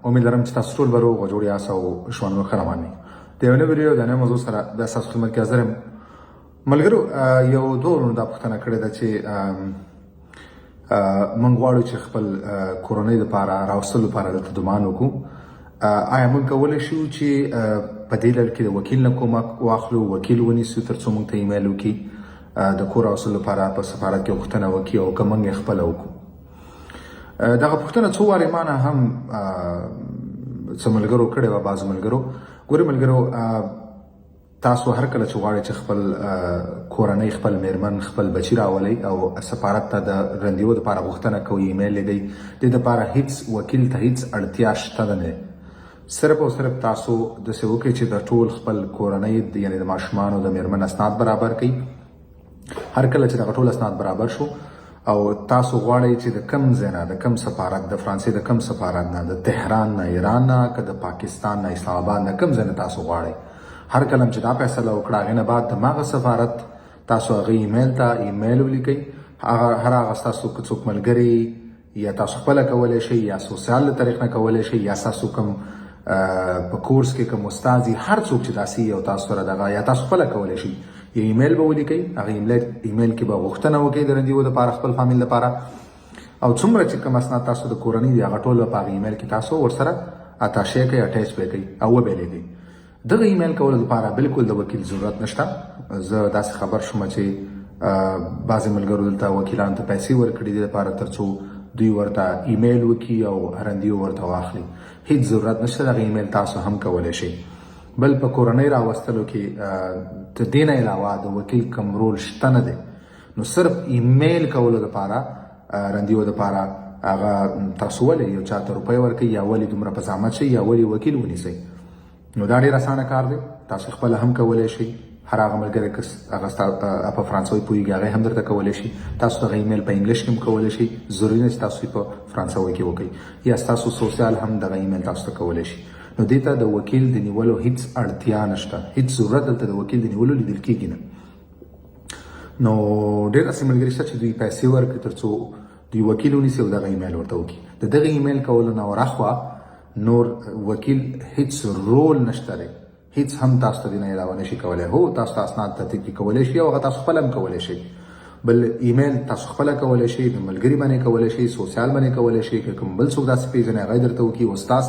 امیدوارم چې تاسو ټول به روغ او جوړ یاست او ژوند مو ښه روان وي. د یو نوي ویډیو د نوې موضوع سره بیا ستاسو خدمت کې حاضر یم. ملګرو یو دوه ورونو دا پوښتنه کړې ده چې موږ غواړو چې خپل کورنۍ دپاره راوستلو لپاره دلته دومان وکړو. آیا موږ کولی شو چې په دې لړ کې د وکیل نه کومک واخلو، وکیل ونیسو تر څو موږ ته ایمیل وکړي د کور راوستلو لپاره په سفارت کې غوښتنه وکړي او که موږ یې خپله وکړو؟ دغه پوښتنه څو وارې ما نه هم څه ملګرو کړې وه، بعضو ملګرو. ګورې ملګرو، تاسو هر کله چې غواړئ چې خپل کورنۍ، خپل میرمن، خپل بچي راولئ او سفارت ته د رندیو دپاره غوښتنه کوئ، ایمیل لیږئ، دې دپاره هیڅ وکیل ته هیڅ اړتیا شته نه. صرف او صرف تاسو داسې وکړئ چې د ټول خپل کورنۍ یعنې د ماشومانو د میرمن اسناد برابر کړئ. هر کله چې دغه ټول اسناد برابر شو او تاسو غواړئ چې د کم ځای نه، د کم سفارت، د فرانسې د کم سفارت نه، د تهران نه، ایران نه، که د پاکستان نه، اسلام آباد نه، کم ځای نه تاسو غواړئ، هر کله چې دا فیصله وکړه هغې نه بعد د هماغه سفارت تاسو هغه ایمیل ته ایمیل ولیکئ. هر هغه ستاسو که څوک ملګري یا تاسو خپله کولی شئ یا سوسیال له طریق نه کولی شئ یا ستاسو کوم په کورس کې کوم استاد هر څوک چې داسې او تاسو سره دغه یا تاسو خپله کولی شئ یو ایمیل به ولیکئ. هغه ایمیل کې به غوښتنه وکړئ د رندیو دپاره، خپل فامیل دپاره، او څومره چې کوم اسناد تاسو د کورنۍ دي هغه ټول به په هغه ایمیل کې تاسو ورسره اتاشې کړئ، اټیچ به یې کړئ او وبیلیږئ. دغه ایمیل کولو لپاره بالکل د وکیل ضرورت نشته. زه داسې خبر شوم چې بعضې ملګرو دلته وکیلانو ته پیسې ورکړي دي لپاره تر څو دوی ورته ایمیل وکړي او رندیو ورته واخلي. هیڅ ضرورت نشته. دغه ایمیل تاسو هم کولی شئ. بل په کورنۍ راوستلو کې د دې نه علاوه د وکیل کوم رول شته نه دی. نو صرف ایمیل کولو دپاره رندیو دپاره هغه تاسو ولې یو چا ته روپۍ ورکوئ یا ولې دومره په زحمت شئ یا ولې وکیل ونیسئ. نو دا ډېر اسانه کار دی. تاسو خپله هم کولی شئ. هر هغه ملګری که هغه په فرانسوي پوهېږي هغه هم درته کولی شي. تاسو دغه ایمیل په انګلیش کې هم کولی شئ. ضروري نه چې تاسو یې په فرانسوي کې وکړئ. یا ستاسو سوسیال هم دغه ایمیل تاسو ته کولی شي. نو دې ته د وکیل د نیولو هیڅ اړتیا نشته. هیڅ ضرورت دلته د وکیل د نیولو لیدل کېږي نه. نو ډېر داسې ملګري شته چې دوی پیسې ورکړي تر څو دوی وکیل ونیسي او دغه ایمیل ورته وکړي. د دغه ایمیل کولو نه ورهاخوا نور وکیل هیڅ رول نشته دی. هیڅ هم تاسو ته دې نه علاوه نشي کولی. هو تاسو ته اسناد ترتیب کولی شي او هغه تاسو خپله هم کولی شئ. بل ایمیل تاسو خپله کولی شئ، د ملګري باندې کولی شئ، سوسیال باندې کولی شئ. که کوم بل څوک داسې پېژنئ هغه یې درته وکړي. استاد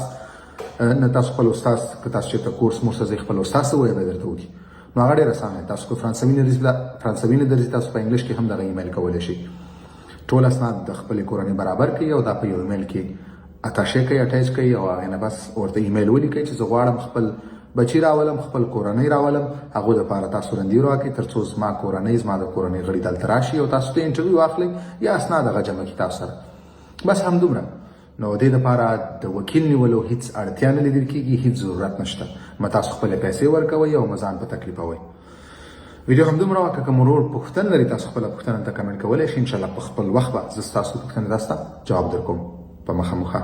نه، تاسو خپل استاد که تاسو چېرته کورس مورس ته ځئ خپل استاد ته ووایئ به یې درته وکړي. نو هغه ډېر اسانه دی. تاسو که فرانسوي نه درځي تاسو په انګلیش کې هم دغه ایمیل کولی شئ. ټول اسناد د خپلې کورنۍ برابر کړئ او دا په یو ایمیل کې اتاشې کړئ، اټیچ کړئ او هغې نه بس ورته ایمیل ولیکئ چې زه غواړم خپل بچي راولم، خپل کورنۍ راولم، هغو دپاره تاسو رندي راکړئ تر څو زما کورنۍ، زما د کورنۍ غړي دلته راشي او تاسو ته انټرویو واخلئ یا اسناد هغه جمع کړي تاسو سره. بس همدومره. نو دې دپاره د وکیل نیولو هیڅ اړتیا نه لیدل کېږي، هیڅ ضرورت نشته. تاسو خپلې پیسې ورکوئ او مه ځان په تکلیفوئ. ویډیو همدومره وه. که کوم ورور پوښتنه لري تاسو خپله پوښتنه ته کمنټ کولی شئ. انشاءالله په خپل وخت به زه ستاسو پوښتنې تاسو ته جواب درکوم په مخامخ.